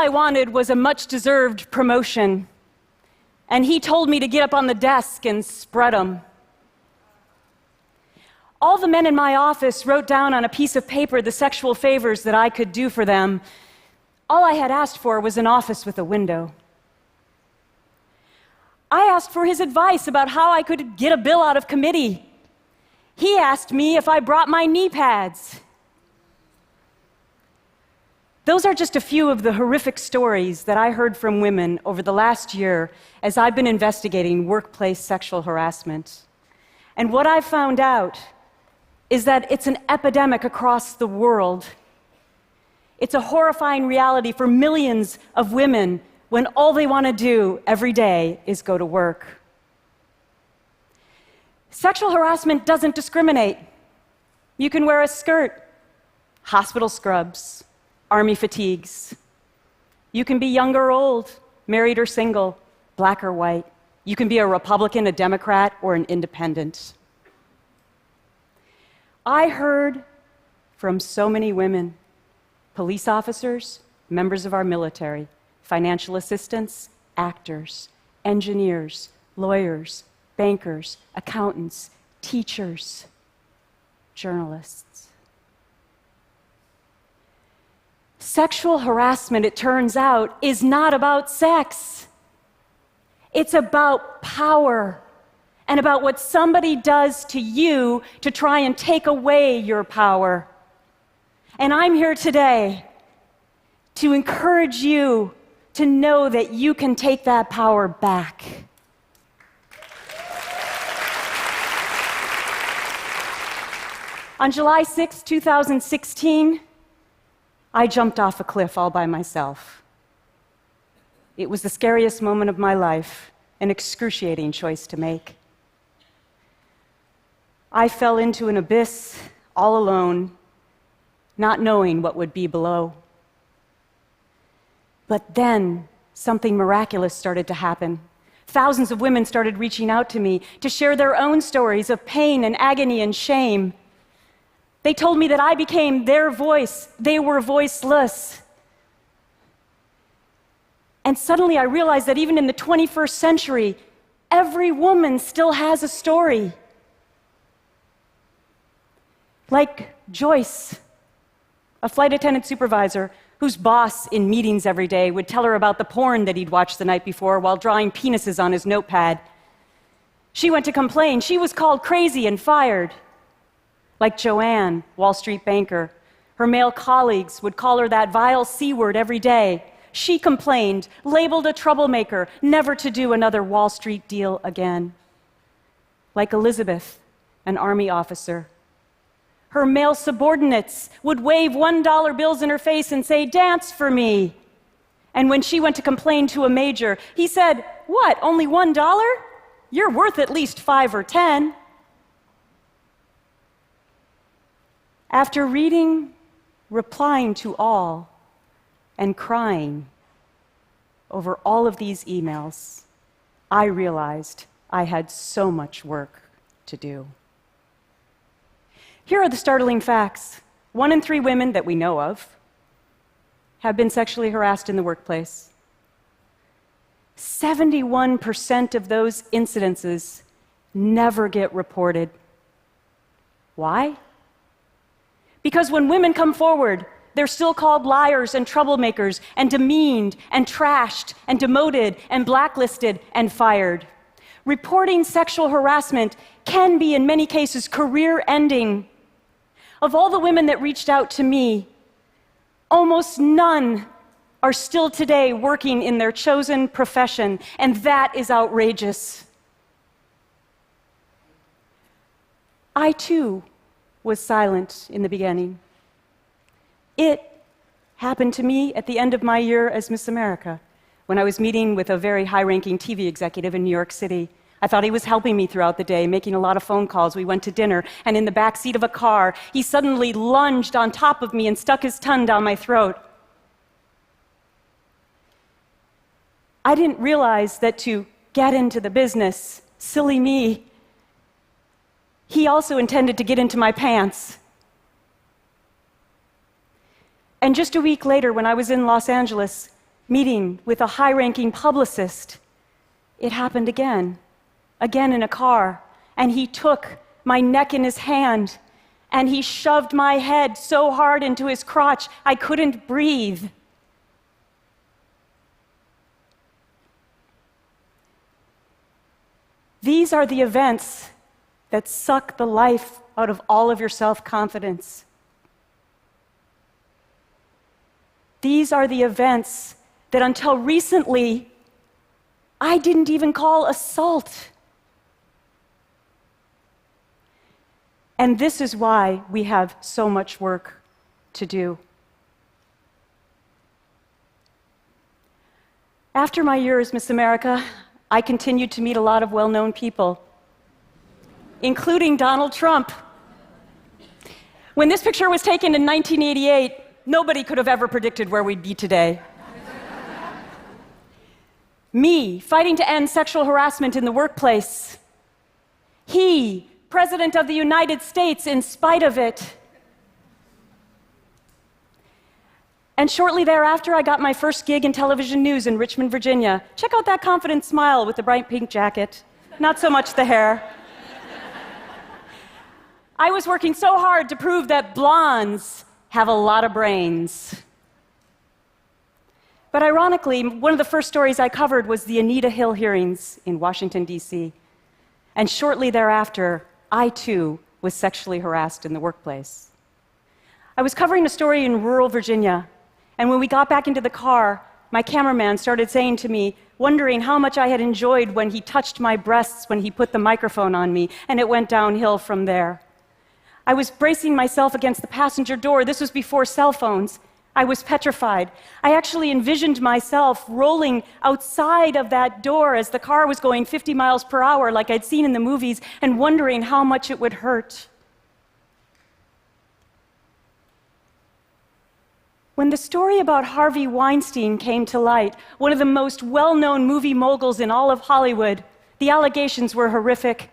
I wanted was a much-deserved promotion, and he told me to get up on the desk and spread them. All the men in my office wrote down on a piece of paper the sexual favors that I could do for them. All I had asked for was an office with a window. I asked for his advice about how I could get a bill out of committee. He asked me if I brought my knee pads. Those are just a few of the horrific stories that I heard from women over the last year as I've been investigating workplace sexual harassment. And what I've found out is that it's an epidemic across the world. It's a horrifying reality for millions of women when all they want to do every day is go to work. Sexual harassment doesn't discriminate. You can wear a skirt, hospital scrubs, army fatigues. You can be young or old, married or single, black or white. You can be a Republican, a Democrat, or an independent. I heard from so many women, police officers, members of our military, financial assistants, actors, engineers, lawyers, bankers, accountants, teachers, journalists. Sexual harassment, it turns out, is not about sex. It's about power and about what somebody does to you to try and take away your power. And I'm here today to encourage you to know that you can take that power back. On July 6, 2016, I jumped off a cliff all by myself. It was the scariest moment of my life, an excruciating choice to make. I fell into an abyss all alone, not knowing what would be below. But then something miraculous started to happen. Thousands of women started reaching out to me to share their own stories of pain and agony and shame. They told me that I became their voice. They were voiceless. And suddenly I realized that even in the 21st century, every woman still has a story. Like Joyce, a flight attendant supervisor whose boss in meetings every day would tell her about the porn that he'd watched the night before while drawing penises on his notepad. She went to complain. She was called crazy and fired. Like Joanne, Wall Street banker, her male colleagues would call her that vile C word every day. She complained, labeled a troublemaker, never to do another Wall Street deal again. Like Elizabeth, an Army officer. Her male subordinates would wave $1 bills in her face and say, "Dance for me." And when she went to complain to a major, he said, "What, only $1? You're worth at least 5 or 10. After reading, replying to all, and crying over all of these emails, I realized I had so much work to do. Here are the startling facts. 1 in 3 women that we know of have been sexually harassed in the workplace. 71% of those incidences never get reported. Why? Because when women come forward, they're still called liars and troublemakers and demeaned and trashed and demoted and blacklisted and fired. Reporting sexual harassment can be, in many cases, career-ending. Of all the women that reached out to me, almost none are still today working in their chosen profession, and that is outrageous. I, too, was silent in the beginning. It happened to me at the end of my year as Miss America, when I was meeting with a very high-ranking TV executive in New York City. I thought he was helping me throughout the day, making a lot of phone calls. We went to dinner, and in the back seat of a car, he suddenly lunged on top of me and stuck his tongue down my throat. I didn't realize that to get into the business, silly me, he also intended to get into my pants. And just a week later, when I was in Los Angeles, meeting with a high-ranking publicist, it happened again in a car, and he took my neck in his hand, and he shoved my head so hard into his crotch, I couldn't breathe. These are the events that suck the life out of all of your self-confidence. These are the events that until recently, I didn't even call assault. And this is why we have so much work to do. After my year as Miss America, I continued to meet a lot of well-known people, including Donald Trump. When this picture was taken in 1988, nobody could have ever predicted where we'd be today. Me, fighting to end sexual harassment in the workplace. He, President of the United States, in spite of it. And shortly thereafter, I got my first gig in television news in Richmond, Virginia. Check out that confident smile with the bright pink jacket. Not so much the hair. I was working so hard to prove that blondes have a lot of brains. But ironically, one of the first stories I covered was the Anita Hill hearings in Washington, D.C. And shortly thereafter, I too was sexually harassed in the workplace. I was covering a story in rural Virginia, and when we got back into the car, my cameraman started saying to me, wondering how much I had enjoyed when he touched my breasts when he put the microphone on me, and it went downhill from there. I was bracing myself against the passenger door. This was before cell phones. I was petrified. I actually envisioned myself rolling outside of that door as the car was going 50 miles per hour like I'd seen in the movies and wondering how much it would hurt. When the story about Harvey Weinstein came to light, one of the most well-known movie moguls in all of Hollywood, the allegations were horrific.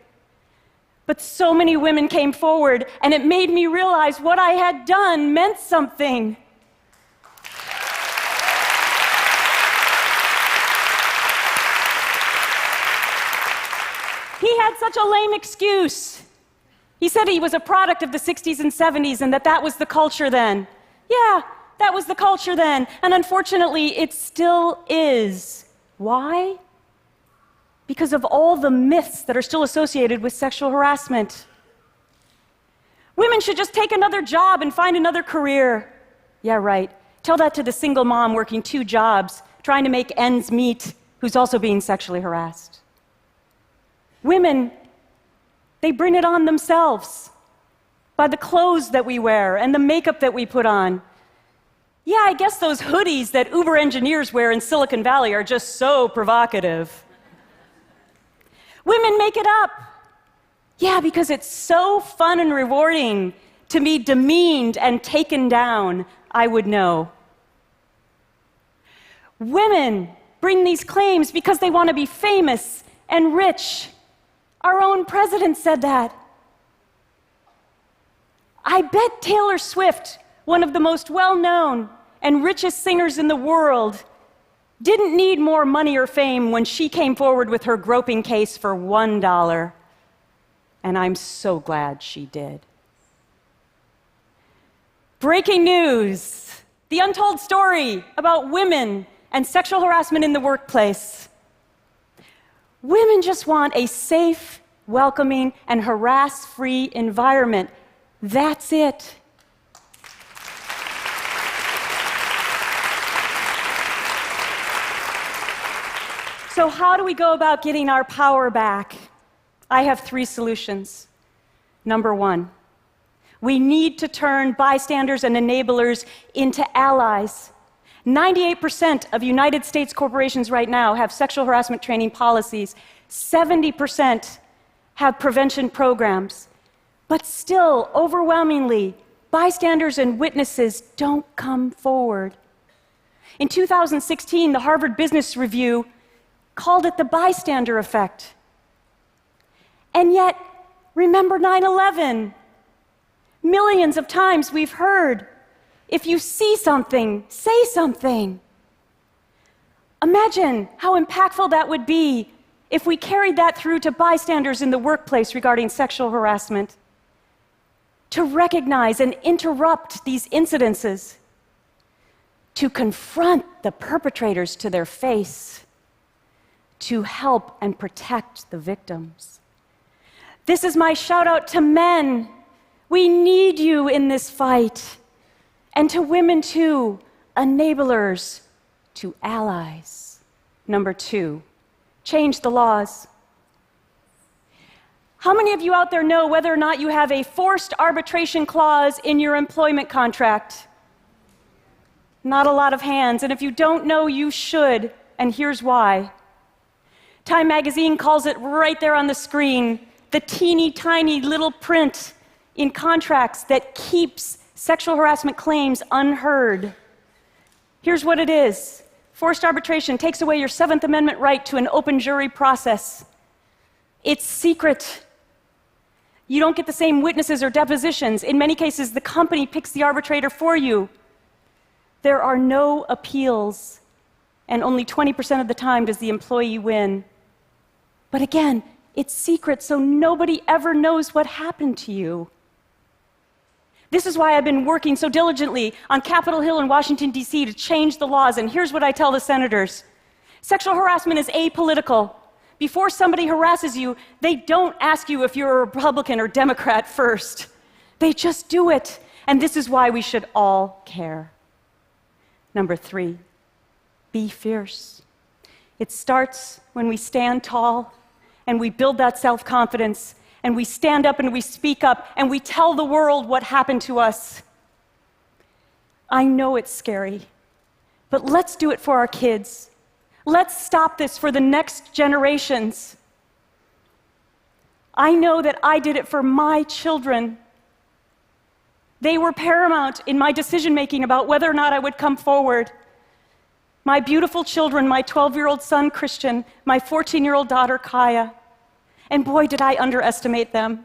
But so many women came forward, and it made me realize what I had done meant something. He had such a lame excuse. He said he was a product of the 60s and 70s and that was the culture then. Yeah, that was the culture then, and unfortunately, it still is. Why? Because of all the myths that are still associated with sexual harassment. Women should just take another job and find another career. Yeah, right. Tell that to the single mom working 2 jobs, trying to make ends meet, who's also being sexually harassed. Women, they bring it on themselves by the clothes that we wear and the makeup that we put on. Yeah, I guess those hoodies that Uber engineers wear in Silicon Valley are just so provocative. Women make it up. Yeah, because it's so fun and rewarding to be demeaned and taken down, I would know. Women bring these claims because they want to be famous and rich. Our own president said that. I bet Taylor Swift, one of the most well-known and richest singers in the world, didn't need more money or fame when she came forward with her groping case for $1. And I'm so glad she did. Breaking news: the untold story about women and sexual harassment in the workplace. Women just want a safe, welcoming, and harass-free environment. That's it. So how do we go about getting our power back? I have 3 solutions. Number 1, we need to turn bystanders and enablers into allies. 98% of United States corporations right now have sexual harassment training policies. 70% have prevention programs. But still, overwhelmingly, bystanders and witnesses don't come forward. In 2016, the Harvard Business Review called it the Bystander Effect. And yet, remember 9/11. Millions of times we've heard, if you see something, say something. Imagine how impactful that would be if we carried that through to bystanders in the workplace regarding sexual harassment. To recognize and interrupt these incidences, to confront the perpetrators to their face, to help and protect the victims. This is my shout out to men. We need you in this fight. And to women too, enablers, to allies. Number 2, change the laws. How many of you out there know whether or not you have a forced arbitration clause in your employment contract? Not a lot of hands, and if you don't know, you should, and here's why. Time magazine calls it right there on the screen, the teeny tiny little print in contracts that keeps sexual harassment claims unheard. Here's what it is. Forced arbitration takes away your 7th Amendment right to an open jury process. It's secret. You don't get the same witnesses or depositions. In many cases, the company picks the arbitrator for you. There are no appeals, and only 20% of the time does the employee win. But again, it's secret, so nobody ever knows what happened to you. This is why I've been working so diligently on Capitol Hill in Washington, D.C. to change the laws, and here's what I tell the senators. Sexual harassment is apolitical. Before somebody harasses you, they don't ask you if you're a Republican or Democrat first. They just do it, and this is why we should all care. Number 3, be fierce. It starts when we stand tall, and we build that self-confidence, and we stand up and we speak up and we tell the world what happened to us. I know it's scary, but let's do it for our kids. Let's stop this for the next generations. I know that I did it for my children. They were paramount in my decision-making about whether or not I would come forward. My beautiful children, my 12-year-old son, Christian, my 14-year-old daughter, Kaya. And boy, did I underestimate them.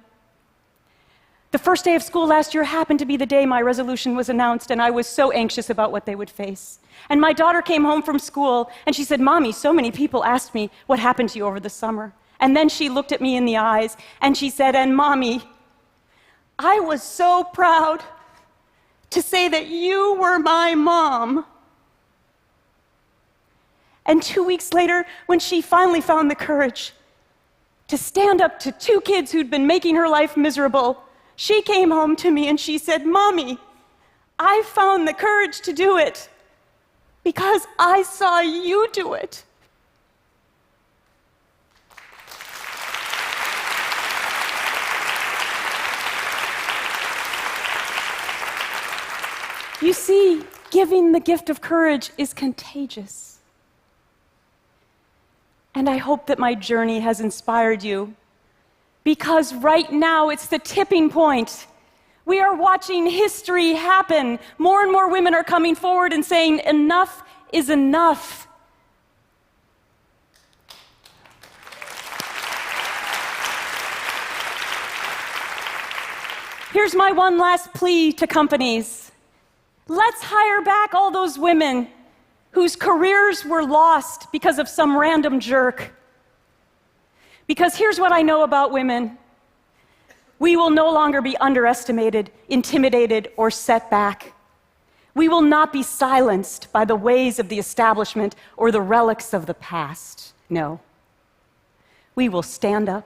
The first day of school last year happened to be the day my resolution was announced, and I was so anxious about what they would face. And my daughter came home from school, and she said, "Mommy, so many people asked me what happened to you over the summer." And then she looked at me in the eyes, and she said, "And Mommy, I was so proud to say that you were my mom." And 2 weeks later, when she finally found the courage to stand up to 2 kids who'd been making her life miserable, she came home to me and she said, "Mommy, I found the courage to do it because I saw you do it." You see, giving the gift of courage is contagious. And I hope that my journey has inspired you, because right now it's the tipping point. We are watching history happen. More and more women are coming forward and saying, enough is enough. Here's my one last plea to companies. Let's hire back all those women whose careers were lost because of some random jerk. Because here's what I know about women. We will no longer be underestimated, intimidated, or set back. We will not be silenced by the ways of the establishment or the relics of the past. No. We will stand up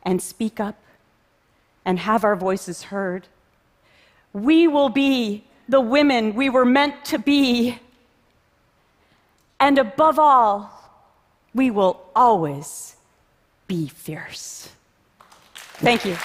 and speak up and have our voices heard. We will be the women we were meant to be. And above all, we will always be fierce. Thank you.